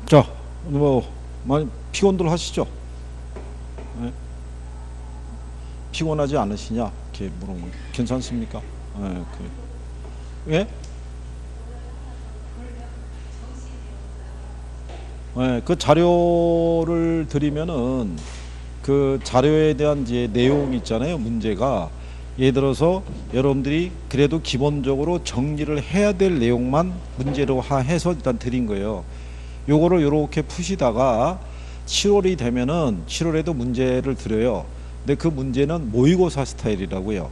자, 많이 피곤들 하시죠? 네? 피곤하지 않으시냐? 이렇게 물어보면 괜찮습니까? 네, 예? 네, 그 자료를 드리면은 그 자료에 대한 이제 내용 있잖아요. 문제가 예를 들어서 여러분들이 그래도 기본적으로 정리를 해야 될 내용만 문제로 해서 일단 드린 거예요. 요거를 요렇게 푸시다가 7월이 되면은 7월에도 문제를 드려요. 근데 그 문제는 모의고사 스타일이라고요.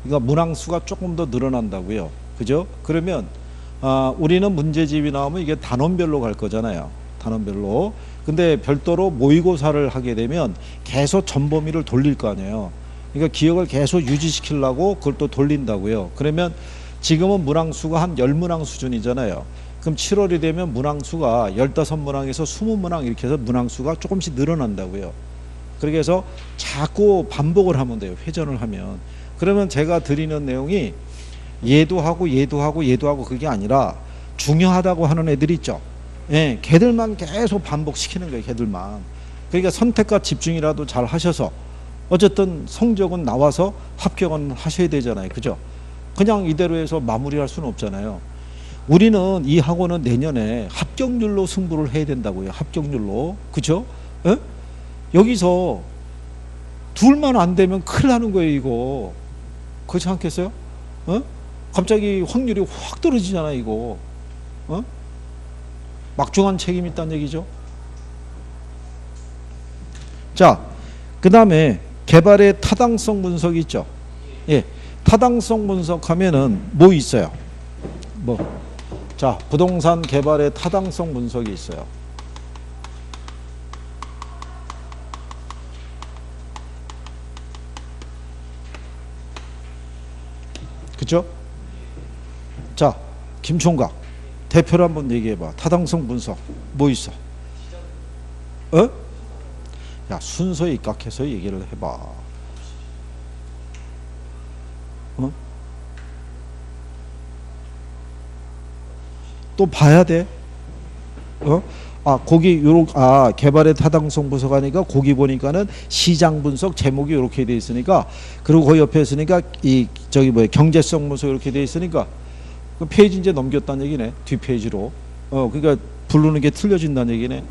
그러니까 문항수가 조금 더 늘어난다고요. 그죠? 그러면 우리는 문제집이 나오면 이게 단원별로 갈 거잖아요. 단원별로. 근데 별도로 모의고사를 하게 되면 계속 전범위를 돌릴 거 아니에요. 그러니까 기억을 계속 유지시키려고 그걸 또 돌린다고요. 그러면 지금은 문항수가 한 10문항 수준이잖아요. 그럼 7월이 되면 문항수가 15문항에서 20문항 이렇게 해서 문항수가 조금씩 늘어난다고요. 그렇게 해서 자꾸 반복을 하면 돼요. 회전을 하면. 그러면 제가 드리는 내용이 얘도 하고 얘도 하고 얘도 하고 그게 아니라 중요하다고 하는 애들 있죠. 예, 걔들만 계속 반복시키는 거예요. 걔들만. 그러니까 선택과 집중이라도 잘 하셔서 어쨌든 성적은 나와서 합격은 하셔야 되잖아요. 그죠? 그냥 이대로 해서 마무리할 수는 없잖아요. 우리는 이 학원은 내년에 합격률로 승부를 해야 된다고요. 합격률로. 그죠? 예? 여기서 둘만 안 되면 큰일 나는 거예요. 이거. 그렇지 않겠어요? 어? 갑자기 확률이 확 떨어지잖아요. 이거. 어? 막중한 책임이 있다는 얘기죠. 자, 그 다음에 개발의 타당성 분석이 있죠. 예, 타당성 분석하면은 뭐 있어요? 자, 부동산 개발의 타당성 분석이 있어요. 그죠? 자, 김총각 대표로 한번 얘기해봐. 타당성 분석 뭐 있어? 어? 야, 순서에 입각해서 얘기를 해봐. 어? 또 봐야 돼. 어? 거기 개발의 타당성 분석하니까 거기 보니까는 시장 분석 제목이 이렇게 돼 있으니까, 그리고 거기 옆에 있으니까 경제성 분석 이렇게 돼 있으니까 그 페이지 이제 넘겼다는 얘기네. 뒷페이지로. 그러니까 부르는 게 틀려진다는 얘기네.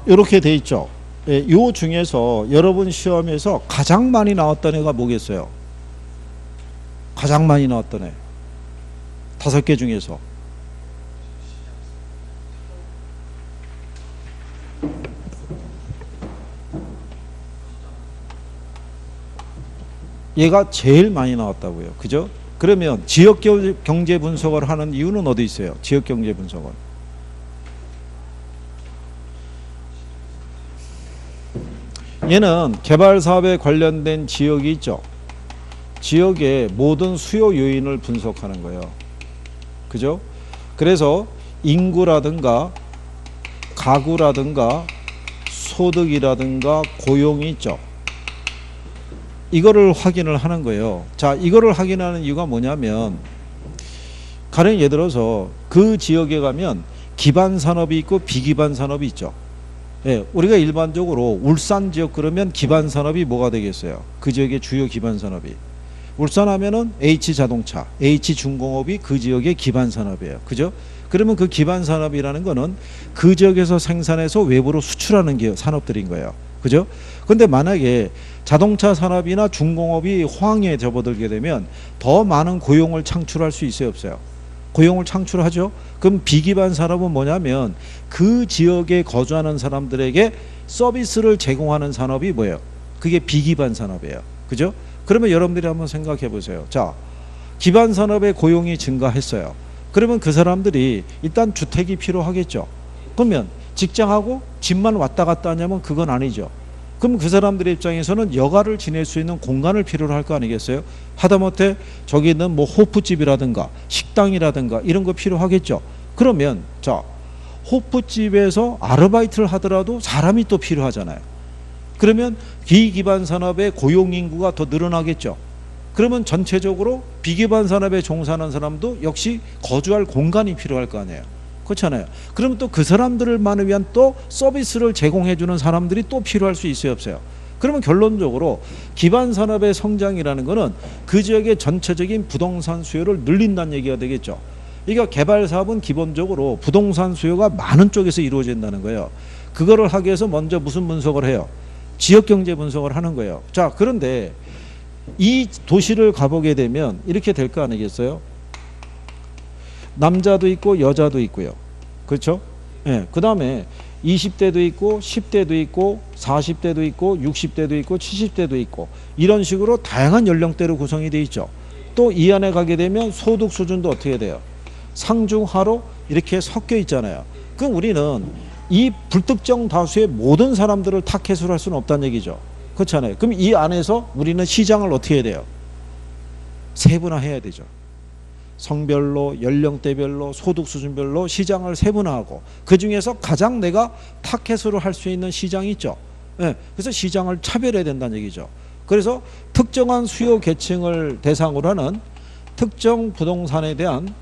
이렇게 돼 있죠. 예, 요 중에서 여러분 시험에서 가장 많이 나왔던 애가 뭐겠어요? 가장 많이 나왔던 애. 5개 중에서. 얘가 제일 많이 나왔다고요. 그죠? 그러면 지역경제 분석을 하는 이유는 어디 있어요? 지역경제 분석은. 얘는 개발사업에 관련된 지역이 있죠. 지역의 모든 수요 요인을 분석하는 거예요. 그죠? 그래서 인구라든가 가구라든가 소득이라든가 고용이 있죠. 이거를 확인을 하는 거예요. 자, 이거를 확인하는 이유가 뭐냐면, 가령 예를 들어서 그 지역에 가면 기반 산업이 있고 비기반 산업이 있죠. 예, 우리가 일반적으로 울산 지역 그러면 기반 산업이 뭐가 되겠어요? 그 지역의 주요 기반 산업이. 울산 하면은 H자동차, H중공업이 그 지역의 기반 산업이에요. 그죠? 그러면 그 기반 산업이라는 거는 그 지역에서 생산해서 외부로 수출하는 게 산업들인 거예요. 그죠? 근데 만약에 자동차 산업이나 중공업이 호황에 접어들게 되면 더 많은 고용을 창출할 수 있어요, 없어요? 고용을 창출하죠. 그럼 비기반 산업은 뭐냐면 그 지역에 거주하는 사람들에게 서비스를 제공하는 산업이 뭐예요? 그게 비기반 산업이에요. 그죠? 그러면 여러분들이 한번 생각해 보세요. 자, 기반 산업의 고용이 증가했어요. 그러면 그 사람들이 일단 주택이 필요하겠죠. 그러면 직장하고 집만 왔다 갔다 하냐면 그건 아니죠. 그럼 그 사람들의 입장에서는 여가를 지낼 수 있는 공간을 필요로 할 거 아니겠어요? 하다못해 저기 있는 뭐 호프집이라든가 식당이라든가 이런 거 필요하겠죠. 그러면 자, 호프집에서 아르바이트를 하더라도 사람이 또 필요하잖아요. 그러면 기기반 산업의 고용 인구가 더 늘어나겠죠. 그러면 전체적으로 비기반 산업에 종사하는 사람도 역시 거주할 공간이 필요할 거 아니에요. 그렇잖아요. 그러면 또 그 사람들만을 위한 또 서비스를 제공해 주는 사람들이 또 필요할 수 있어요, 없어요? 그러면 결론적으로 기반 산업의 성장이라는 거는 그 지역의 전체적인 부동산 수요를 늘린다는 얘기가 되겠죠. 그러니까 개발 사업은 기본적으로 부동산 수요가 많은 쪽에서 이루어진다는 거예요. 그거를 하기 위해서 먼저 무슨 분석을 해요? 지역 경제 분석을 하는 거예요. 자, 그런데 이 도시를 가보게 되면 이렇게 될 거 아니겠어요? 남자도 있고 여자도 있고요. 그렇죠? 예. 그 다음에 20대도 있고 10대도 있고 40대도 있고 60대도 있고 70대도 있고 이런 식으로 다양한 연령대로 구성이 돼 있죠. 또 이 안에 가게 되면 소득 수준도 어떻게 돼요? 상중하로 이렇게 섞여 있잖아요. 그럼 우리는 이 불특정 다수의 모든 사람들을 타겟으로 할 수는 없다는 얘기죠. 그렇잖아요. 그럼 이 안에서 우리는 시장을 어떻게 해야 돼요? 세분화해야 되죠. 성별로, 연령대별로, 소득 수준별로 시장을 세분화하고 그 중에서 가장 내가 타겟으로 할 수 있는 시장이 있죠. 네, 그래서 시장을 차별해야 된다는 얘기죠. 그래서 특정한 수요 계층을 대상으로 하는 특정 부동산에 대한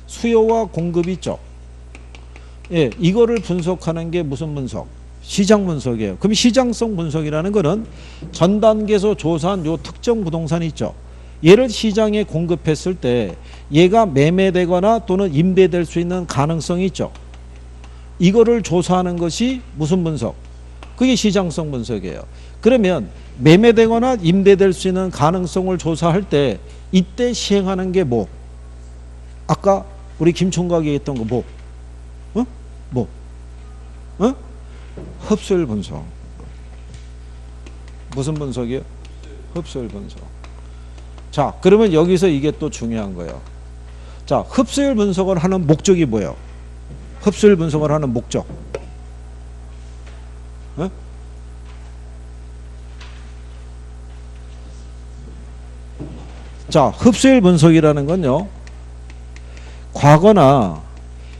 수요와 공급이 있죠. 예, 이거를 분석하는 게 무슨 분석? 시장 분석이에요. 그럼 시장성 분석이라는 거는 전 단계에서 조사한 요 특정 부동산이 있죠. 얘를 시장에 공급했을 때 얘가 매매되거나 또는 임대될 수 있는 가능성이 있죠. 이거를 조사하는 것이 무슨 분석? 그게 시장성 분석이에요. 그러면 매매되거나 임대될 수 있는 가능성을 조사할 때 이때 시행하는 게 뭐? 아까 우리 김 총각이 했던 거 뭐? 어? 뭐? 어? 흡수율 분석. 무슨 분석이요? 흡수율 분석. 자, 그러면 여기서 이게 또 중요한 거예요. 자, 흡수율 분석을 하는 목적이 뭐예요? 흡수율 분석을 하는 목적. 어? 자, 흡수율 분석이라는 건요, 과거나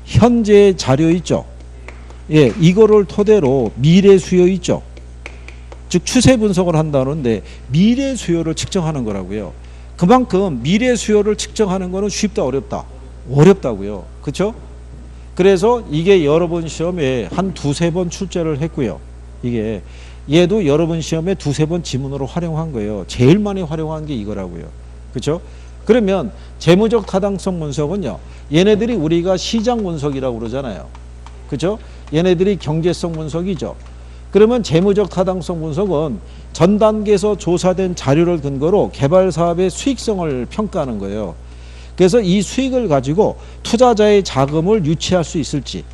현재의 자료 있죠. 예, 이거를 토대로 미래 수요 있죠. 즉 추세 분석을 한다는데 미래 수요를 측정하는 거라고요. 그만큼 미래 수요를 측정하는 거는 쉽다 어렵다? 어렵다고요. 그렇죠? 그래서 이게 여러 번 시험에 한 두세 번 출제를 했고요. 이게 얘도 여러 번 시험에 두세 번 지문으로 활용한 거예요. 제일 많이 활용한 게 이거라고요. 그렇죠? 그러면 재무적 타당성 분석은요, 얘네들이 우리가 시장 분석이라고 그러잖아요. 그렇죠? 얘네들이 경제성 분석이죠. 그러면 재무적 타당성 분석은 전 단계에서 조사된 자료를 근거로 개발 사업의 수익성을 평가하는 거예요. 그래서 이 수익을 가지고 투자자의 자금을 유치할 수 있을지,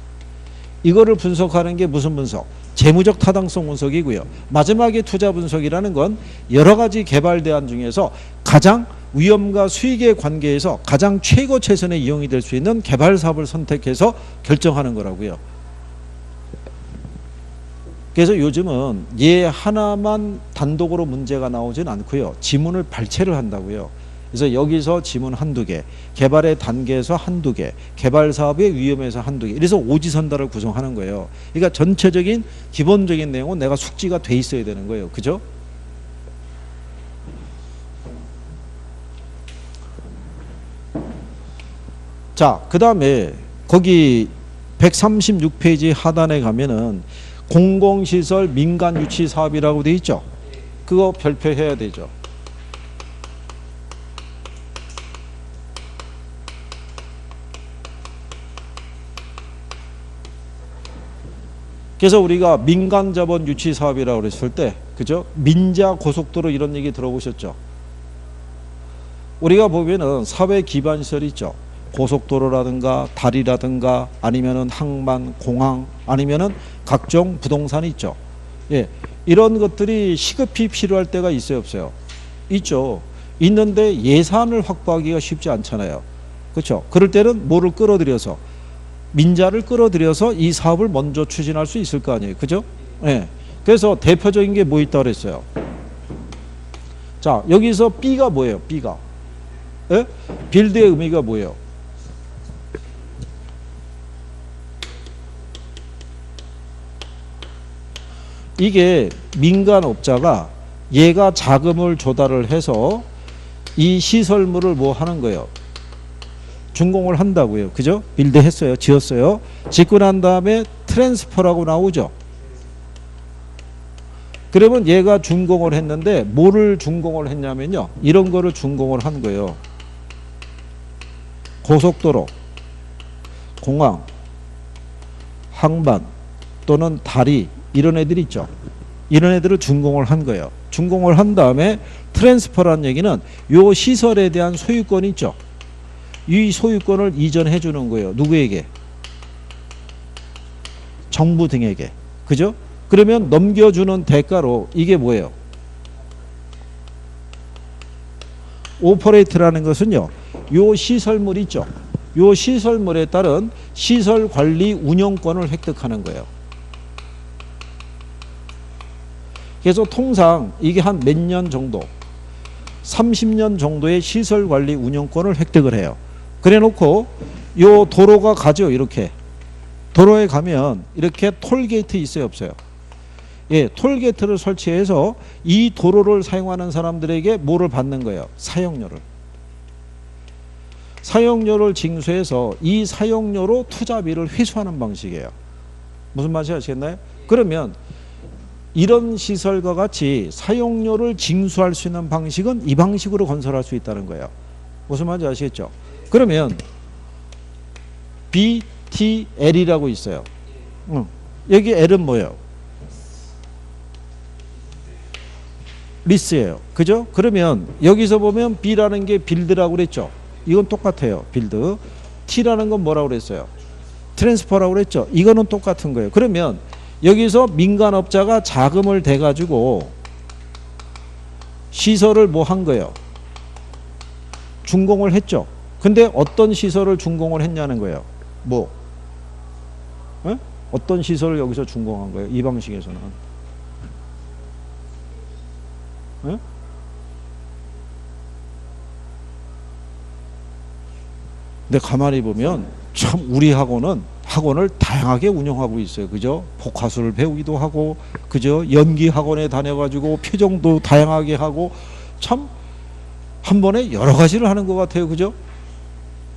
이거를 분석하는 게 무슨 분석? 재무적 타당성 분석이고요. 마지막에 투자 분석이라는 건 여러 가지 개발 대안 중에서 가장 위험과 수익의 관계에서 가장 최고 최선의 이용이 될 수 있는 개발 사업을 선택해서 결정하는 거라고요. 그래서 요즘은 얘 하나만 단독으로 문제가 나오진 않고요. 지문을 발췌를 한다고요. 그래서 여기서 지문 한두 개, 개발의 단계에서 한두 개, 개발 사업의 위험에서 한두 개, 이래서 오지선다를 구성하는 거예요. 그러니까 전체적인 기본적인 내용은 내가 숙지가 돼 있어야 되는 거예요. 그죠? 자, 그 다음에 거기 136페이지 하단에 가면은 공공시설 민간 유치 사업이라고 돼 있죠. 그거 별표해야 되죠. 그래서 우리가 민간 자본 유치 사업이라고 그랬을 때, 그죠? 민자 고속도로 이런 얘기 들어보셨죠? 우리가 보면은 사회 기반 시설이 있죠. 고속도로라든가 다리라든가 아니면은 항만, 공항, 아니면은 각종 부동산이 있죠. 예, 이런 것들이 시급히 필요할 때가 있어요, 없어요? 있죠. 있는데 예산을 확보하기가 쉽지 않잖아요. 그렇죠? 그럴 때는 뭐를 끌어들여서 민자를 끌어들여서 이 사업을 먼저 추진할 수 있을 거 아니에요. 그죠? 예. 그래서 대표적인 게 뭐 있다 그랬어요. 자, 여기서 B가 뭐예요? B가. 예? 빌드의 의미가 뭐예요? 이게 민간업자가 얘가 자금을 조달을 해서 이 시설물을 뭐 하는 거예요? 준공을 한다고요. 그죠? 빌드 했어요. 지었어요. 짓고 난 다음에 트랜스퍼라고 나오죠. 그러면 얘가 준공을 했는데 뭐를 준공을 했냐면요. 이런 거를 준공을 한 거예요. 고속도로, 공항, 항만 또는 다리 이런 애들 있죠. 이런 애들을 준공을 한 거예요. 준공을 한 다음에 트랜스퍼라는 얘기는 요 시설에 대한 소유권이 있죠. 이 소유권을 이전해 주는 거예요. 누구에게? 정부 등에게. 그죠? 그러면 넘겨주는 대가로 이게 뭐예요? 오퍼레이트라는 것은요. 요 시설물 있죠. 요 시설물에 따른 시설 관리 운영권을 획득하는 거예요. 그래서 통상 이게 한 몇 년 정도 30년 정도의 시설 관리 운영권을 획득을 해요. 그래 놓고 요 도로가 가죠. 이렇게 도로에 가면 이렇게 톨게이트 있어요 없어요? 예, 톨게이트를 설치해서 이 도로를 사용하는 사람들에게 뭐를 받는 거예요? 사용료를. 사용료를 징수해서 이 사용료로 투자비를 회수하는 방식이에요. 무슨 말인지 아시겠나요? 그러면 이런 시설과 같이 사용료를 징수할 수 있는 방식은 이 방식으로 건설할 수 있다는 거예요. 무슨 말인지 아시겠죠? 그러면 BTL이라고 있어요. 여기 L은 뭐예요? 리스예요. 그죠? 그러면 여기서 보면 B라는 게 빌드라고 그랬죠. 이건 똑같아요. 빌드. T라는 건 뭐라고 그랬어요? 트랜스퍼라고 그랬죠. 이거는 똑같은 거예요. 그러면 여기서 민간업자가 자금을 대가지고 시설을 뭐 한 거예요? 준공을 했죠. 근데 어떤 시설을 준공을 했냐는 거예요. 뭐? 에? 어떤 시설을 여기서 준공한 거예요? 이 방식에서는. 에? 근데 가만히 보면 참 우리 학원을 다양하게 운영하고 있어요. 그죠? 복화술을 배우기도 하고, 그죠? 연기 학원에 다녀가지고 표정도 다양하게 하고, 참 한 번에 여러 가지를 하는 것 같아요. 그죠?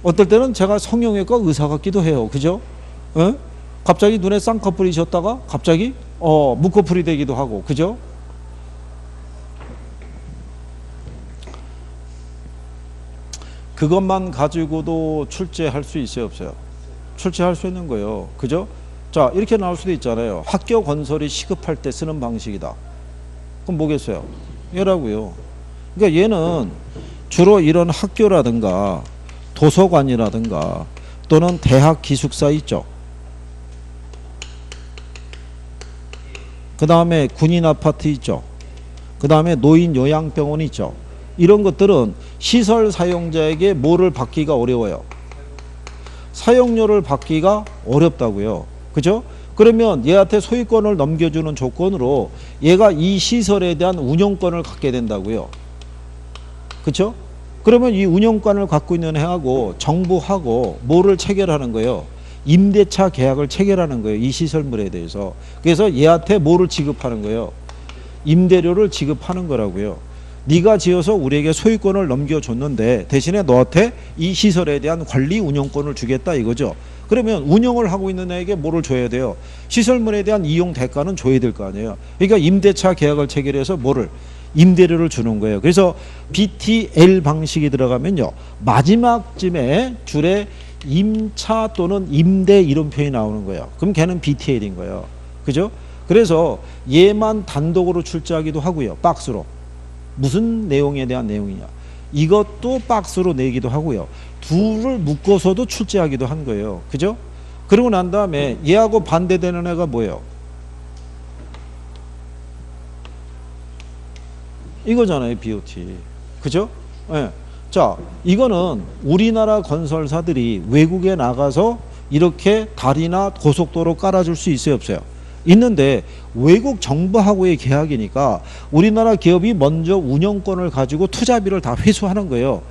어떨 때는 제가 성형외과 의사 같기도 해요. 그죠? 에? 갑자기 눈에 쌍꺼풀이 졌다가 갑자기 무꺼풀이 되기도 하고, 그죠? 그것만 가지고도 출제할 수 있어요, 없어요? 출제할 수 있는 거예요. 그죠? 자, 이렇게 나올 수도 있잖아요. 학교 건설이 시급할 때 쓰는 방식이다. 그럼 뭐겠어요? 얘라고요. 그러니까 얘는 주로 이런 학교라든가 도서관이라든가 또는 대학 기숙사 있죠. 그 다음에 군인 아파트 있죠. 그 다음에 노인 요양병원 있죠. 이런 것들은 시설 사용자에게 뭐를 받기가 어려워요? 사용료를 받기가 어렵다고요. 그죠? 그러면 얘한테 소유권을 넘겨주는 조건으로 얘가 이 시설에 대한 운영권을 갖게 된다고요. 그렇죠? 그러면 이 운영권을 갖고 있는 해하고 정부하고 뭐를 체결하는 거예요? 임대차 계약을 체결하는 거예요. 이 시설물에 대해서. 그래서 얘한테 뭐를 지급하는 거예요? 임대료를 지급하는 거라고요. 네가 지어서 우리에게 소유권을 넘겨줬는데 대신에 너한테 이 시설에 대한 관리 운영권을 주겠다 이거죠. 그러면 운영을 하고 있는 애에게 뭐를 줘야 돼요? 시설물에 대한 이용 대가는 줘야 될 거 아니에요. 그러니까 임대차 계약을 체결해서 뭐를? 임대료를 주는 거예요. 그래서 BTL 방식이 들어가면요. 마지막쯤에 줄에 임차 또는 임대 이런 표현이 나오는 거예요. 그럼 걔는 BTL인 거예요. 그죠? 그래서 얘만 단독으로 출제하기도 하고요. 박스로. 무슨 내용에 대한 내용이냐. 이것도 박스로 내기도 하고요. 둘을 묶어서도 출제하기도 한 거예요. 그죠? 그러고 난 다음에 얘하고 반대되는 애가 뭐예요? 이거잖아요. BOT. 그죠? 예. 자, 이거는 우리나라 건설사들이 외국에 나가서 이렇게 다리나 고속도로 깔아줄 수 있어요, 없어요? 있는데 외국 정부하고의 계약이니까 우리나라 기업이 먼저 운영권을 가지고 투자비를 다 회수하는 거예요.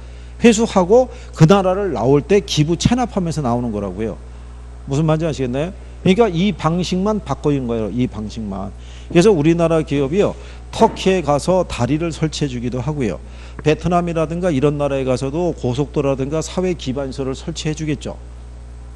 회수하고 그 나라를 나올 때 기부 체납하면서 나오는 거라고요. 무슨 말인지 아시겠나요? 그러니까 이 방식만 바꿔인 거예요. 이 방식만. 그래서 우리나라 기업이요, 터키에 가서 다리를 설치해 주기도 하고요, 베트남이라든가 이런 나라에 가서도 고속도로라든가 사회 기반시설을 설치해 주겠죠.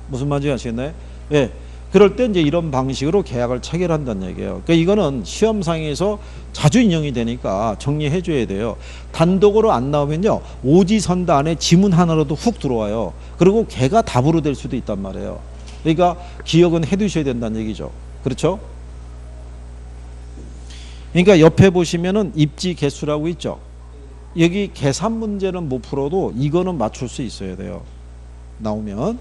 무슨 말인지 아시겠나요? 예. 그럴 때 이제 이런 방식으로 계약을 체결한다는 얘기예요. 그러니까 이거는 시험상에서 자주 인용이 되니까 정리해 줘야 돼요. 단독으로 안 나오면요, 오지선다 안에 지문 하나로도 훅 들어와요. 그리고 걔가 답으로 될 수도 있단 말이에요. 그러니까 기억은 해 두셔야 된다는 얘기죠. 그렇죠? 그러니까 옆에 보시면은 입지 개수라고 있죠. 여기 계산 문제는 못 풀어도 이거는 맞출 수 있어야 돼요. 나오면.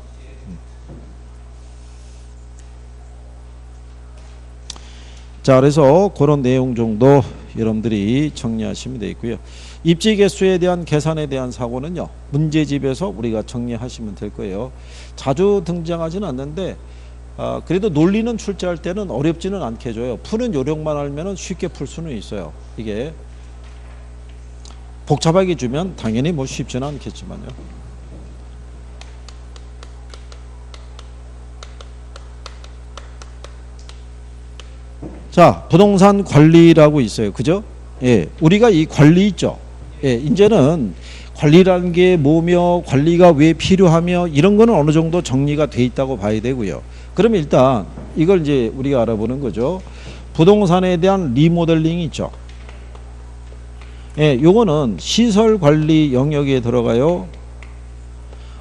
자, 그래서 그런 내용 정도 여러분들이 정리하시면 되겠고요. 입지 개수에 대한 계산에 대한 사고는요, 문제집에서 우리가 정리하시면 될 거예요. 자주 등장하지는 않는데 그래도 논리는 출제할 때는 어렵지는 않게 줘요. 푸는 요령만 알면 쉽게 풀 수는 있어요. 이게 복잡하게 주면 당연히 뭐 쉽지는 않겠지만요. 자, 부동산 관리라고 있어요. 그죠? 예, 우리가 이 관리 있죠. 예, 이제는 관리라는 게 뭐며 관리가 왜 필요하며 이런 거는 어느 정도 정리가 돼 있다고 봐야 되고요. 그러면 일단 이걸 이제 우리가 알아보는 거죠. 부동산에 대한 리모델링이 있죠. 예, 요거는 시설 관리 영역에 들어가요?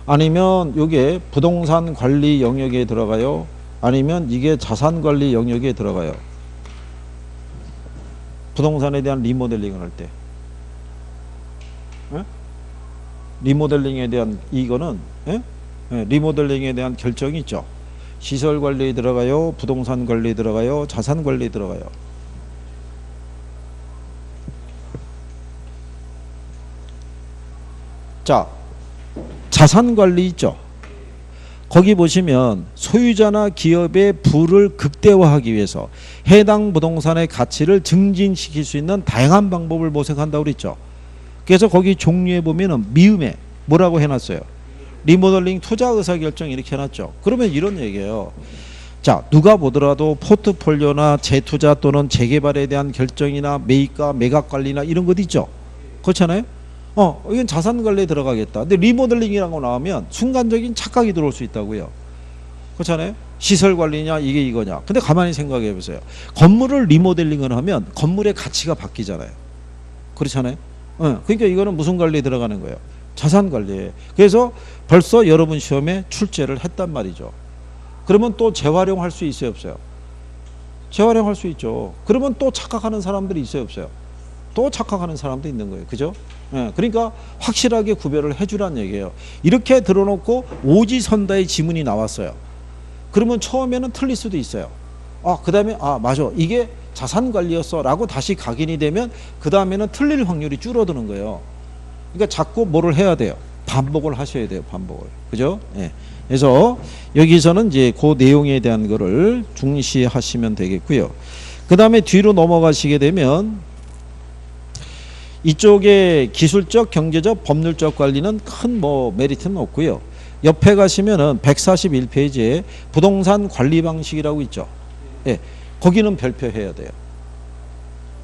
아니면 요게 부동산 관리 영역에 들어가요? 아니면 이게 자산 관리 영역에 들어가요? 부동산에 대한 리모델링을 할 때. 예? 리모델링에 대한 이거는 예? 예, 리모델링에 대한 결정이 있죠. 시설 관리에 들어가요? 부동산 관리에 들어가요? 자산 관리에 들어가요? 자, 자산 관리 있죠. 거기 보시면 소유자나 기업의 부를 극대화하기 위해서 해당 부동산의 가치를 증진시킬 수 있는 다양한 방법을 모색한다고 그랬죠. 그래서 거기 종류에 보면은 미음에 뭐라고 해놨어요? 리모델링 투자 의사결정 이렇게 해놨죠. 그러면 이런 얘기예요. 자, 누가 보더라도 포트폴리오나 재투자 또는 재개발에 대한 결정이나 매입과 매각 관리나 이런 것 있죠. 그렇잖아요. 이건 자산 관리에 들어가겠다. 근데 리모델링이라는 거 나오면 순간적인 착각이 들어올 수 있다고요. 그렇잖아요. 시설 관리냐 이게 이거냐. 근데 가만히 생각해 보세요. 건물을 리모델링을 하면 건물의 가치가 바뀌잖아요. 그렇잖아요. 그러니까 이거는 무슨 관리에 들어가는 거예요? 자산 관리에. 그래서 벌써 여러분 시험에 출제를 했단 말이죠. 그러면 또 재활용할 수 있어요, 없어요? 재활용할 수 있죠. 그러면 또 착각하는 사람들이 있어요, 없어요? 또 착각하는 사람도 있는 거예요. 그죠? 예, 그러니까 확실하게 구별을 해주란 얘기예요. 이렇게 들어놓고 오지선다의 지문이 나왔어요. 그러면 처음에는 틀릴 수도 있어요. 그 다음에 맞아, 이게 자산관리였어 라고 다시 각인이 되면 그 다음에는 틀릴 확률이 줄어드는 거예요. 그러니까 자꾸 뭐를 해야 돼요? 반복을 하셔야 돼요. 반복을. 그죠? 예. 그래서 여기서는 이제 그 내용에 대한 거를 중시하시면 되겠고요. 그 다음에 뒤로 넘어가시게 되면 이쪽에 기술적, 경제적, 법률적 관리는 큰 뭐 메리트는 없고요. 옆에 가시면은 141페이지에 부동산 관리 방식이라고 있죠. 예, 거기는 별표해야 돼요.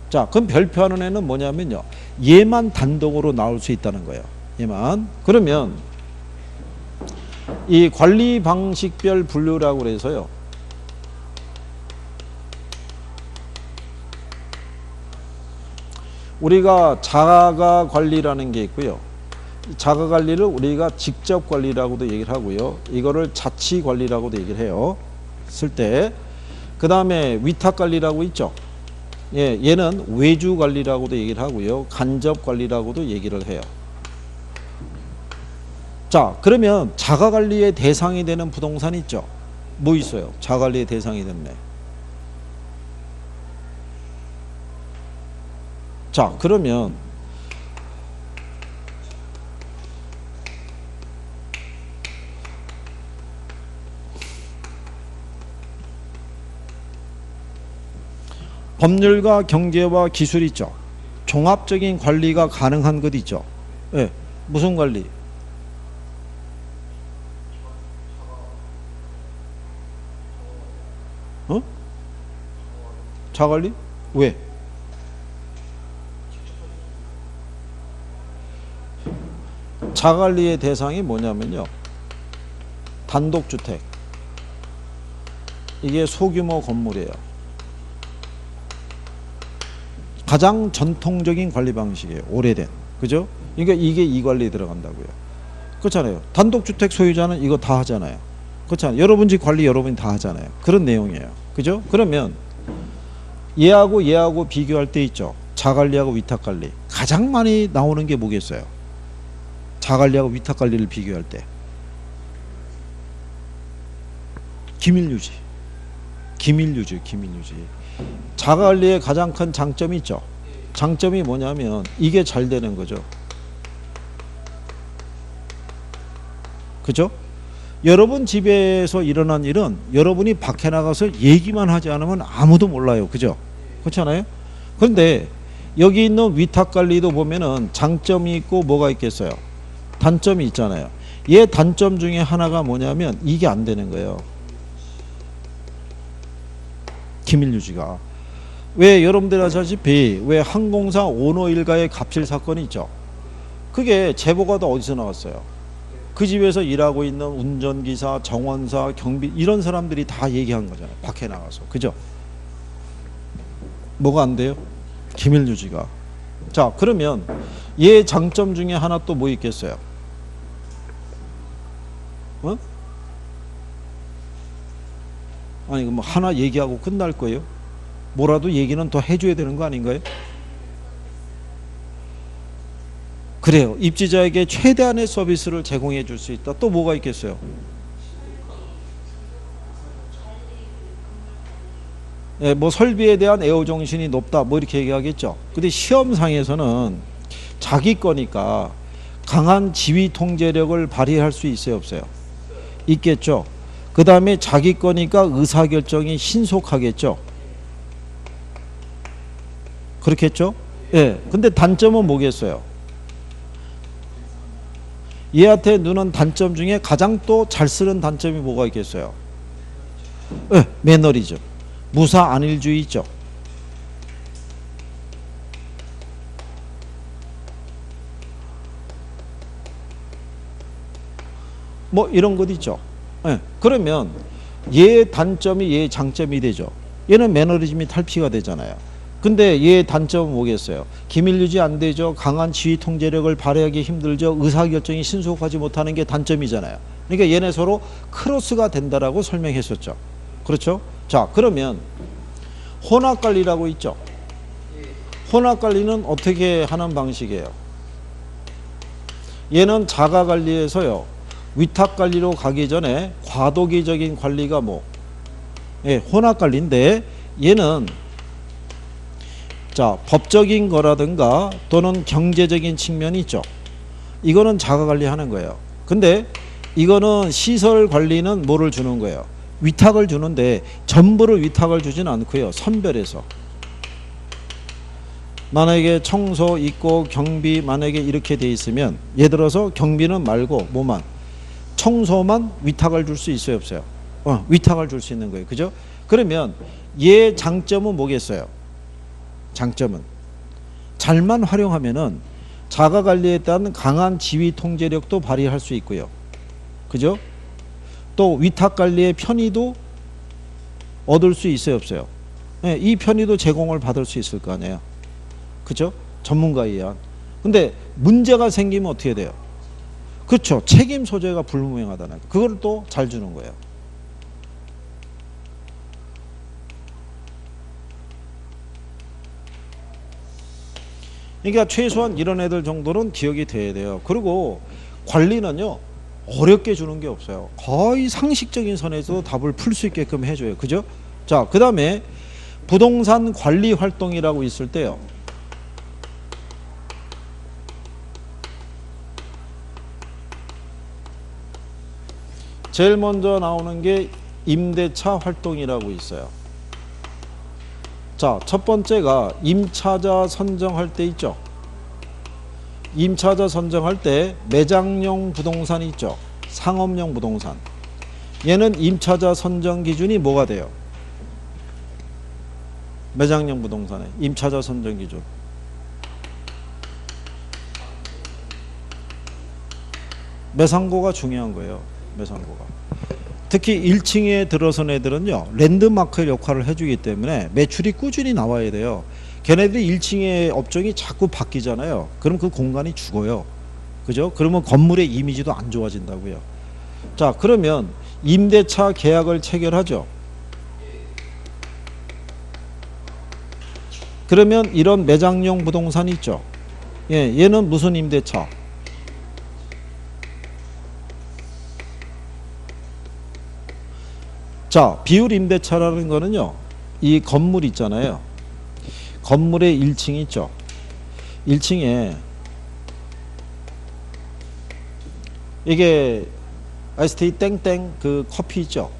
자, 그럼 별표하는 애는 뭐냐면요, 얘만 단독으로 나올 수 있다는 거예요. 얘만. 그러면 이 관리 방식별 분류라고 그래서요, 우리가 자가 관리라는 게 있고요. 자가 관리를 우리가 직접 관리라고도 얘기를 하고요. 이거를 자치 관리라고도 얘기를 해요. 쓸 때. 그 다음에 위탁 관리라고 있죠. 예, 얘는 외주 관리라고도 얘기를 하고요. 간접 관리라고도 얘기를 해요. 자, 그러면 자가 관리의 대상이 되는 부동산 있죠. 뭐 있어요? 자가 관리의 대상이 됐네. 자, 그러면 법률과 경제와 기술이 있죠. 종합적인 관리가 가능한 것 있죠. 예. 무슨 관리? 어? 자관리? 왜? 자관리의 대상이 뭐냐면요. 단독주택. 이게 소규모 건물이에요. 가장 전통적인 관리 방식이에요. 오래된. 그죠? 그러니까 이게 이 관리에 들어간다고요. 그렇잖아요. 단독주택 소유자는 이거 다 하잖아요. 그렇잖아요. 여러분 집 관리 여러분이 다 하잖아요. 그런 내용이에요. 그죠? 그러면 얘하고 비교할 때 있죠. 자관리하고 위탁관리. 가장 많이 나오는 게 뭐겠어요? 자관리하고 위탁관리를 비교할 때. 기밀유지. 기밀유지. 자관리의 가장 큰 장점이 있죠. 장점이 뭐냐면 이게 잘 되는 거죠. 그죠? 여러분 집에서 일어난 일은 여러분이 밖에 나가서 얘기만 하지 않으면 아무도 몰라요. 그죠? 그렇잖아요? 그런데 여기 있는 위탁관리도 보면은 장점이 있고 뭐가 있겠어요? 단점이 있잖아요. 얘 단점 중에 하나가 뭐냐면 이게 안 되는 거예요. 기밀유지가. 왜 여러분들 아시다시피 왜 항공사 오너 일가의 갑질 사건이 있죠. 그게 제보가 다 어디서 나왔어요? 그 집에서 일하고 있는 운전기사, 정원사, 경비 이런 사람들이 다 얘기한 거잖아요. 밖에 나가서. 그죠? 뭐가 안 돼요? 기밀유지가. 자, 그러면 얘 장점 중에 하나 또 뭐 있겠어요? 어? 아니 뭐 하나 얘기하고 끝날 거예요? 뭐라도 얘기는 더 해줘야 되는 거 아닌가요? 그래요. 입지자에게 최대한의 서비스를 제공해 줄 수 있다. 또 뭐가 있겠어요? 예, 뭐 설비에 대한 애호정신이 높다. 뭐 이렇게 얘기하겠죠. 근데 시험상에서는 자기 거니까 강한 지휘 통제력을 발휘할 수 있어요, 없어요? 있겠죠. 그 다음에 자기 거니까 의사결정이 신속하겠죠. 그렇겠죠? 예. 근데 단점은 뭐겠어요? 얘한테 누는 단점 중에 가장 또 잘 쓰는 단점이 뭐가 있겠어요? 예, 매너리즘. 무사 안일주의 있죠. 뭐 이런 것 있죠. 예, 그러면 얘 단점이 얘 장점이 되죠. 얘는 매너리즘이 탈피가 되잖아요. 근데 얘 단점은 뭐겠어요? 기밀유지 안 되죠. 강한 지휘 통제력을 발휘하기 힘들죠. 의사결정이 신속하지 못하는 게 단점이잖아요. 그러니까 얘네 서로 크로스가 된다라고 설명했었죠. 그렇죠? 자, 그러면 혼합관리라고 있죠. 혼합관리는 어떻게 하는 방식이에요? 얘는 자가관리에서요. 위탁관리로 가기 전에 과도기적인 관리가 뭐? 예, 혼합관리인데 얘는 자, 법적인 거라든가 또는 경제적인 측면이 있죠. 이거는 자가관리하는 거예요. 근데 이거는 시설 관리는 뭐를 주는 거예요? 위탁을 주는데 전부를 위탁을 주진 않고요. 선별해서. 만약에 청소 있고 경비 만약에 이렇게 돼 있으면 예를 들어서 경비는 말고 뭐만 청소만 위탁을 줄 수 있어요, 없어요? 위탁을 줄 수 있는 거예요. 그죠? 그러면 얘 장점은 뭐겠어요? 장점은 잘만 활용하면은 자가관리에 따른 강한 지휘 통제력도 발휘할 수 있고요. 그죠? 또 위탁관리의 편의도 얻을 수 있어요, 없어요? 네, 이 편의도 제공을 받을 수 있을 거 아니에요. 그죠? 전문가에 의한. 근데 문제가 생기면 어떻게 돼요? 그렇죠. 책임 소재가 불분명하다는 거. 그걸 또 잘 주는 거예요. 그러니까 최소한 이런 애들 정도는 기억이 돼야 돼요. 그리고 관리는요. 어렵게 주는 게 없어요. 거의 상식적인 선에서 답을 풀 수 있게끔 해줘요. 그죠? 자, 그 다음에 부동산 관리 활동이라고 있을 때요. 제일 먼저 나오는 게 임대차 활동이라고 있어요. 자, 첫 번째가 임차자 선정할 때 있죠. 임차자 선정할 때 매장용 부동산이 있죠. 상업용 부동산. 얘는 임차자 선정 기준이 뭐가 돼요? 매장용 부동산의 임차자 선정 기준. 매상고가 중요한 거예요. 매상고가. 특히 1층에 들어선 애들은요, 랜드마크 역할을 해주기 때문에 매출이 꾸준히 나와야 돼요. 걔네들이 1층의 업종이 자꾸 바뀌잖아요. 그럼 그 공간이 죽어요. 그죠? 그러면 건물의 이미지도 안 좋아진다고요. 자, 그러면 임대차 계약을 체결하죠. 그러면 이런 매장용 부동산이 있죠. 예, 얘는 무슨 임대차? 자, 비율 임대차라는 거는요, 이 건물 있잖아요. 건물의 1층 있죠. 1층에 이게 ST 땡땡 그 커피 있죠.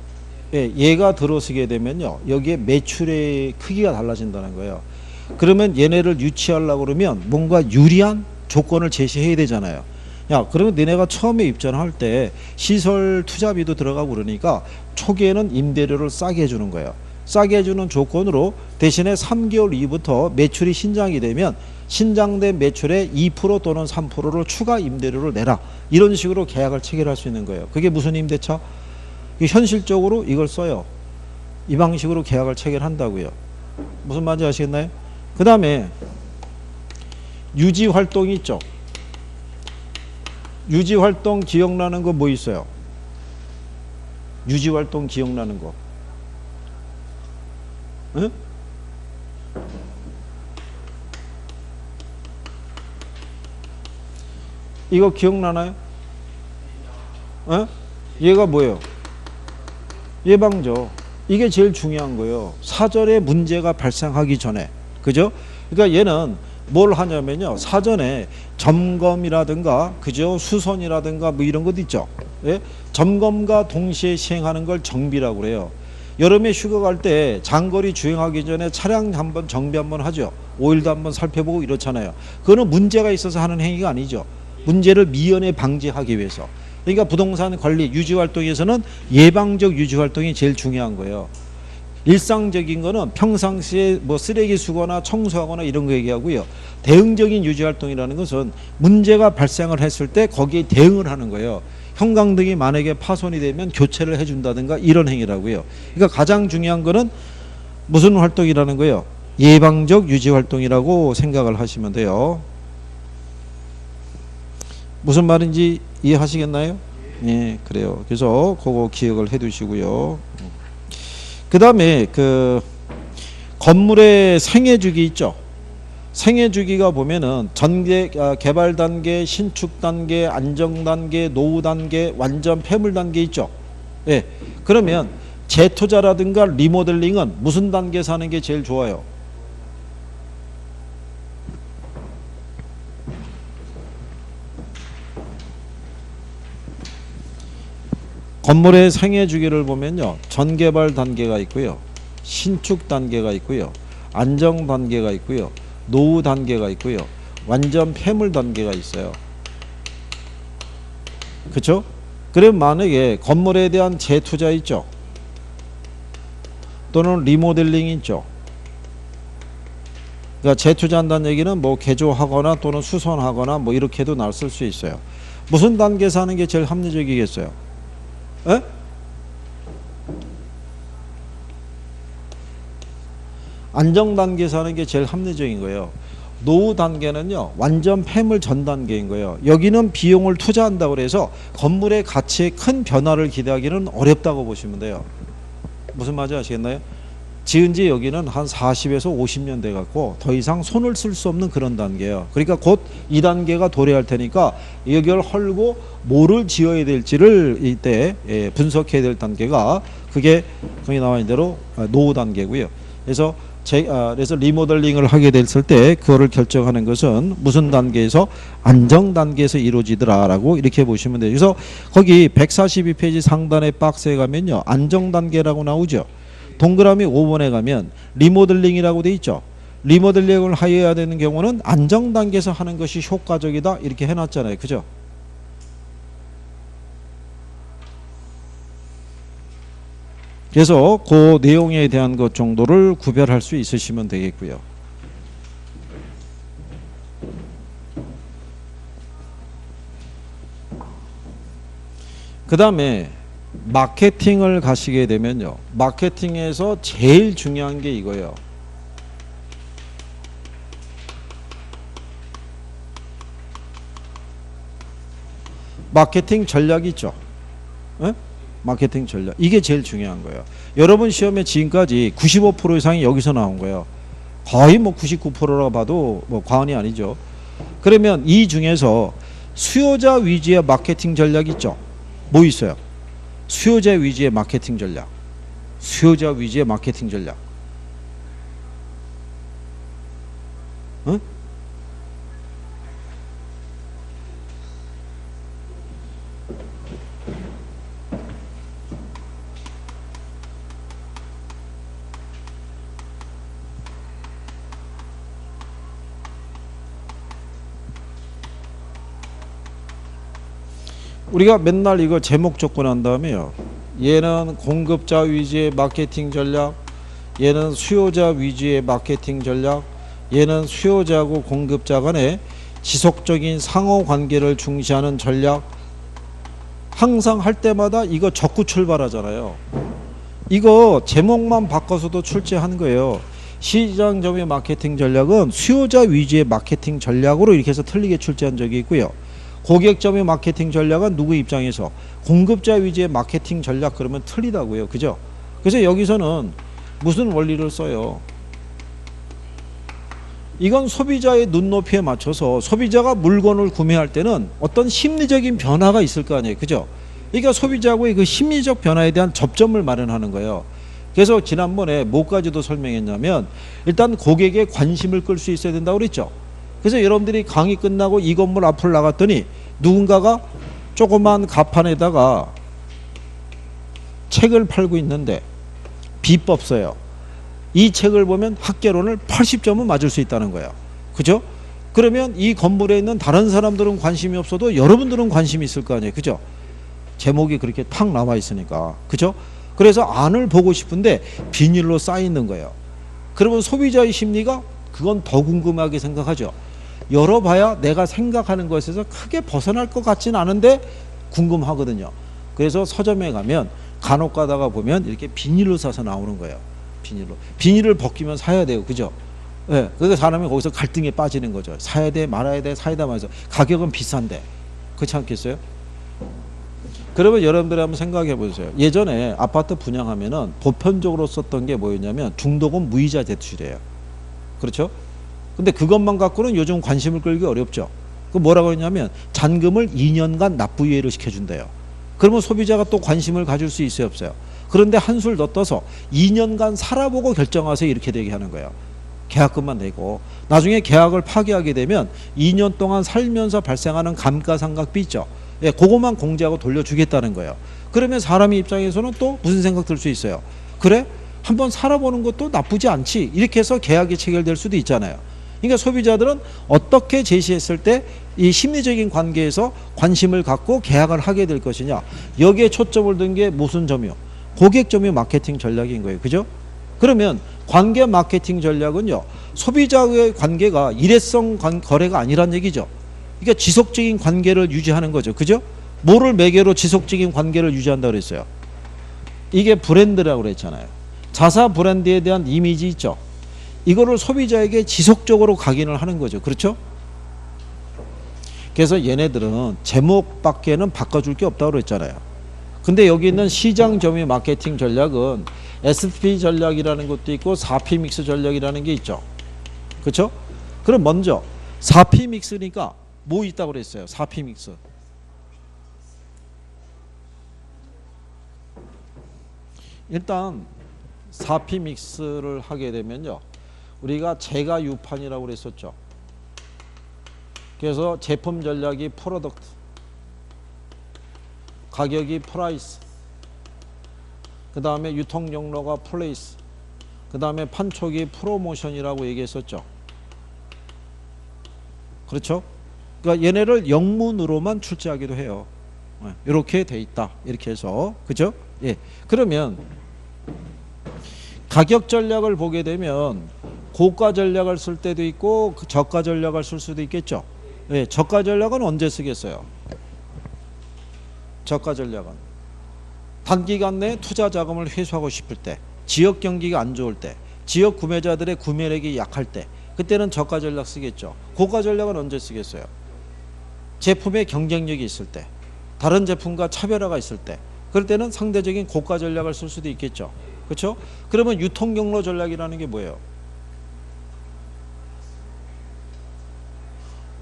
예, 얘가 들어서게 되면요, 여기에 매출의 크기가 달라진다는 거예요. 그러면 얘네를 유치하려고 그러면 뭔가 유리한 조건을 제시해야 되잖아요. 야, 그러면 너네가 처음에 입점할 때 시설 투자비도 들어가고 그러니까 초기에는 임대료를 싸게 해주는 거예요. 싸게 해주는 조건으로 대신에 3개월 이후부터 매출이 신장이 되면 신장된 매출의 2% 또는 3%를 추가 임대료를 내라. 이런 식으로 계약을 체결할 수 있는 거예요. 그게 무슨 임대차? 현실적으로 이걸 써요. 이 방식으로 계약을 체결한다고요. 무슨 말인지 아시겠나요? 그 다음에 유지활동이 있죠. 유지활동 기억나는 거 뭐 있어요? 유지활동 기억나는 거. 응? 이거 기억나나요? 어? 얘가 뭐예요? 예방죠. 이게 제일 중요한 거예요. 사전에 문제가 발생하기 전에. 그죠? 그러니까 얘는 뭘 하냐면요, 사전에 점검이라든가, 그죠, 수선이라든가 뭐 이런 것도 있죠. 예? 점검과 동시에 시행하는 걸 정비라고 그래요. 여름에 휴가 갈 때 장거리 주행하기 전에 차량 한번 정비 한번 하죠. 오일도 한번 살펴보고 이렇잖아요. 그거는 문제가 있어서 하는 행위가 아니죠. 문제를 미연에 방지하기 위해서. 그러니까 부동산 관리 유지활동에서는 예방적 유지활동이 제일 중요한 거예요. 일상적인 거는 평상시에 뭐 쓰레기 수거나 청소하거나 이런 거 얘기하고요. 대응적인 유지활동이라는 것은 문제가 발생을 했을 때 거기에 대응을 하는 거예요. 형광등이 만약에 파손이 되면 교체를 해준다든가 이런 행위라고요. 그러니까 가장 중요한 거는 무슨 활동이라는 거예요? 예방적 유지활동이라고 생각을 하시면 돼요. 무슨 말인지 이해하시겠나요? 예, 그래요. 그래서 그거 기억을 해 두시고요. 그 다음에 그 건물의 생애 주기 있죠. 생애 주기가 보면은 개발 단계, 신축 단계, 안정 단계, 노후 단계, 완전 폐물 단계 있죠. 예. 그러면 재투자라든가 리모델링은 무슨 단계에서 하는 게 제일 좋아요? 건물의 생애 주기를 보면요, 전개발 단계가 있고요, 신축 단계가 있고요, 안정 단계가 있고요, 노후 단계가 있고요, 완전 폐물 단계가 있어요. 그렇죠? 그럼 만약에 건물에 대한 재투자 있죠, 또는 리모델링이 있죠. 그러니까 재투자한다는 얘기는 뭐 개조하거나 또는 수선하거나 뭐 이렇게도 나쓸 수 있어요. 무슨 단계에서 하는 게 제일 합리적이겠어요? 에? 안정 단계에서 하는 게 제일 합리적인 거예요. 노후 단계는요, 완전 폐물 전 단계인 거예요. 여기는 비용을 투자한다고 해서 건물의 가치에 큰 변화를 기대하기는 어렵다고 보시면 돼요. 무슨 말인지 아시겠나요? 지은 지 여기는 한 40에서 50년 돼 갖고 더 이상 손을 쓸 수 없는 그런 단계예요. 그러니까 곧 2단계가 도래할 테니까 여기를 헐고 뭐를 지어야 될지를 이때 분석해야 될 단계가, 그게 거기 나와 있는 대로 노후 단계고요. 그래서 그래서 리모델링을 하게 됐을 때 그거를 결정하는 것은 무슨 단계에서? 안정 단계에서 이루어지더라라고 이렇게 보시면 돼요. 그래서 거기 142페이지 상단의 박스에 가면요, 안정 단계라고 나오죠. 동그라미 5번에 가면 리모델링이라고 돼 있죠. 리모델링을 해야 되는 경우는 안정 단계에서 하는 것이 효과적이다 이렇게 해놨잖아요. 그죠? 그래서 그 내용에 대한 것 정도를 구별할 수 있으시면 되겠고요. 그 다음에 마케팅을 가시게 되면요. 마케팅에서 제일 중요한 게 이거예요. 마케팅 전략이 있죠. 에? 마케팅 전략. 이게 제일 중요한 거예요. 여러분 시험에 지금까지 95% 이상이 여기서 나온 거예요. 거의 뭐 99%라고 봐도 뭐 과언이 아니죠. 그러면 이 중에서 수요자 위주의 마케팅 전략 있죠. 뭐 있어요? 수요자 위주의 마케팅 전략. 수요자 위주의 마케팅 전략. 응? 우리가 맨날 이거 제목 적고 난 다음에요. 얘는 공급자 위주의 마케팅 전략, 얘는 수요자 위주의 마케팅 전략, 얘는 수요자하고 공급자 간의 지속적인 상호 관계를 중시하는 전략. 항상 할 때마다 이거 적고 출발하잖아요. 이거 제목만 바꿔서도 출제한 거예요. 시장 점유 마케팅 전략은 수요자 위주의 마케팅 전략으로 이렇게 해서 틀리게 출제한 적이 있고요. 고객 점유 마케팅 전략은 누구 입장에서 공급자 위주의 마케팅 전략 그러면 틀리다고요. 그죠? 그래서 여기서는 무슨 원리를 써요? 이건 소비자의 눈높이에 맞춰서 소비자가 물건을 구매할 때는 어떤 심리적인 변화가 있을 거 아니에요. 그죠? 그러니까 소비자하고의 그 심리적 변화에 대한 접점을 마련하는 거예요. 그래서 지난번에 뭐까지도 설명했냐면 일단 고객의 관심을 끌 수 있어야 된다고 그랬죠. 그래서 여러분들이 강의 끝나고 이 건물 앞을 나갔더니 누군가가 조그만 가판에다가 책을 팔고 있는데 비법서예요. 이 책을 보면 학개론을 80점은 맞을 수 있다는 거예요. 그죠? 그러면 이 건물에 있는 다른 사람들은 관심이 없어도 여러분들은 관심이 있을 거 아니에요. 그죠? 제목이 그렇게 탁 나와 있으니까. 그죠? 그래서 안을 보고 싶은데 비닐로 쌓여 있는 거예요. 그러면 소비자의 심리가 그건 더 궁금하게 생각하죠. 열어봐야 내가 생각하는 것에서 크게 벗어날 것 같지는 않은데 궁금하거든요. 그래서 서점에 가면 간혹 가다가 보면 이렇게 비닐로 싸서 나오는 거예요. 비닐로. 비닐을 벗기면 사야 돼요. 그죠? 예. 네. 그러니까 사람이 거기서 갈등에 빠지는 거죠. 사야 돼, 말아야 돼, 사야 돼 말해서 가격은 비싼데. 그렇지 않겠어요? 그러면 여러분들이 한번 생각해 보세요. 예전에 아파트 분양하면은 보편적으로 썼던 게 뭐였냐면 중도금 무이자 대출이에요. 그렇죠? 근데 그것만 갖고는 요즘 관심을 끌기 어렵죠. 그 뭐라고 했냐면 잔금을 2년간 납부유예를 시켜준대요. 그러면 소비자가 또 관심을 가질 수 있어요, 없어요? 그런데 한술 더 떠서 2년간 살아보고 결정하세요 이렇게 되게 하는 거예요. 계약금만 내고 나중에 계약을 파기하게 되면 2년 동안 살면서 발생하는 감가상각비 있죠. 예, 그것만 공제하고 돌려주겠다는 거예요. 그러면 사람의 입장에서는 또 무슨 생각 들 수 있어요? 그래? 한번 살아보는 것도 나쁘지 않지. 이렇게 해서 계약이 체결될 수도 있잖아요. 그러니까 소비자들은 어떻게 제시했을 때 이 심리적인 관계에서 관심을 갖고 계약을 하게 될 것이냐. 여기에 초점을 둔 게 무슨 점이요? 고객 점유 마케팅 전략인 거예요. 그죠? 그러면 관계 마케팅 전략은요. 소비자의 관계가 일회성 거래가 아니란 얘기죠. 그러니까 지속적인 관계를 유지하는 거죠. 그죠? 뭐를 매개로 지속적인 관계를 유지한다고 그랬어요? 이게 브랜드라고 그랬잖아요. 자사 브랜드에 대한 이미지 있죠. 이거를 소비자에게 지속적으로 각인을 하는 거죠. 그렇죠? 그래서 얘네들은 제목밖에는 바꿔줄 게 없다고 그랬잖아요. 근데 여기 있는 시장 점유 마케팅 전략은 SP 전략이라는 것도 있고 4P 믹스 전략이라는 게 있죠. 그렇죠? 그럼 먼저 4P 믹스니까 뭐 있다고 그랬어요? 4P 믹스. 일단 4P 믹스를 하게 되면요. 우리가 제가 유판이라고 그랬었죠. 그래서 제품 전략이 프로덕트, 가격이 프라이스, 그 다음에 유통경로가 플레이스, 그 다음에 판촉이 프로모션이라고 얘기했었죠. 그렇죠? 그러니까 얘네를 영문으로만 출제하기도 해요. 이렇게 돼 있다. 이렇게 해서. 그죠? 예. 그러면 가격 전략을 보게 되면 고가 전략을 쓸 때도 있고 저가 전략을 쓸 수도 있겠죠. 예. 저가 전략은 언제 쓰겠어요? 저가 전략은 단기간 내에 투자 자금을 회수하고 싶을 때, 지역 경기가 안 좋을 때, 지역 구매자들의 구매력이 약할 때, 그때는 저가 전략 쓰겠죠. 고가 전략은 언제 쓰겠어요? 제품의 경쟁력이 있을 때, 다른 제품과 차별화가 있을 때, 그럴 때는 상대적인 고가 전략을 쓸 수도 있겠죠. 그렇죠? 그러면 유통경로 전략이라는 게 뭐예요?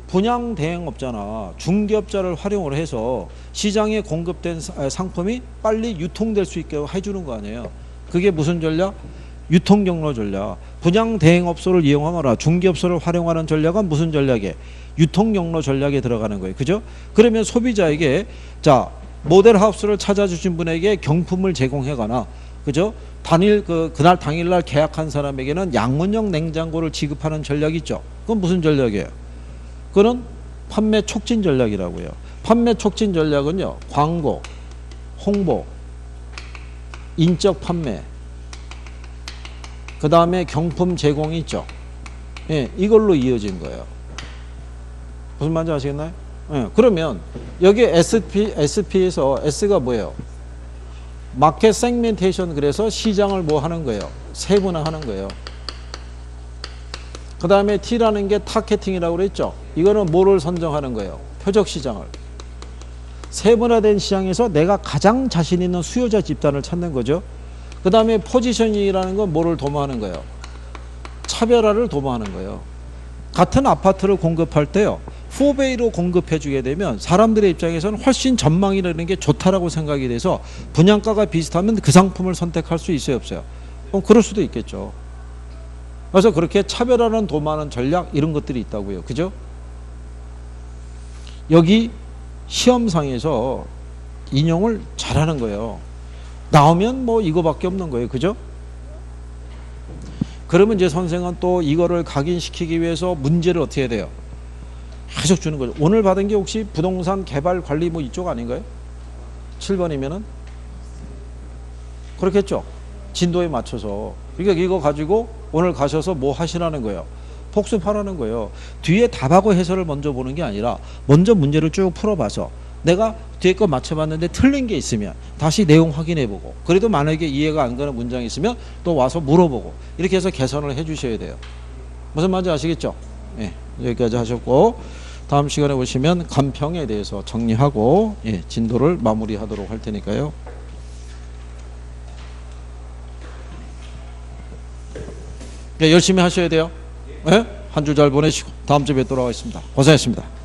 분양 대행업자나 중개업자를 활용을 해서 시장에 공급된 상품이 빨리 유통될 수 있게 해주는 거 아니에요. 그게 무슨 전략? 유통경로 전략. 분양 대행업소를 이용하거나 중개업소를 활용하는 전략은 무슨 전략이에요? 유통경로 전략에 들어가는 거예요. 그죠? 그러면 소비자에게 자 모델하우스를 찾아주신 분에게 경품을 제공하거나 그죠? 그날 당일날 계약한 사람에게는 양문형 냉장고를 지급하는 전략이 있죠. 그건 무슨 전략이에요? 그건 판매 촉진 전략이라고요. 판매 촉진 전략은요. 광고, 홍보, 인적 판매, 그 다음에 경품 제공이 있죠. 예, 이걸로 이어진 거예요. 무슨 말인지 아시겠나요? 예, 그러면 여기 SP에서 S가 뭐예요? 마켓 세그멘테이션, 그래서 시장을 뭐 하는 거예요? 세분화하는 거예요. 그 다음에 T라는 게 타겟팅이라고 그랬죠. 이거는 뭐를 선정하는 거예요? 표적 시장을. 세분화된 시장에서 내가 가장 자신 있는 수요자 집단을 찾는 거죠. 그 다음에 포지셔닝이라는 건 뭐를 도모하는 거예요? 차별화를 도모하는 거예요. 같은 아파트를 공급할 때요. 4배로 공급해 주게 되면 사람들의 입장에서는 훨씬 전망이라는 게 좋다라고 생각이 돼서 분양가가 비슷하면 그 상품을 선택할 수 있어요, 없어요? 그럴 수도 있겠죠. 그래서 그렇게 차별화는 도모하는 전략 이런 것들이 있다고요. 그죠? 여기 시험상에서 인용을 잘하는 거예요. 나오면 뭐 이거밖에 없는 거예요. 그죠? 그러면 이제 선생은 또 이거를 각인시키기 위해서 문제를 어떻게 해야 돼요? 계속 주는 거죠. 오늘 받은 게 혹시 부동산 개발 관리 뭐 이쪽 아닌가요? 7번이면은? 그렇겠죠? 진도에 맞춰서. 그러니까 이거 가지고 오늘 가셔서 뭐 하시라는 거예요? 복습하라는 거예요. 뒤에 답하고 해설을 먼저 보는 게 아니라 먼저 문제를 쭉 풀어봐서 내가 뒤에 거 맞춰봤는데 틀린 게 있으면 다시 내용 확인해보고, 그래도 만약에 이해가 안 가는 문장이 있으면 또 와서 물어보고, 이렇게 해서 개선을 해 주셔야 돼요. 무슨 말인지 아시겠죠? 예, 여기까지 하셨고 다음 시간에 보시면 간평에 대해서 정리하고 예, 진도를 마무리하도록 할 테니까요. 예, 열심히 하셔야 돼요. 예? 한 주 잘 보내시고 다음 주에 뵙도록 하겠습니다. 고생했습니다.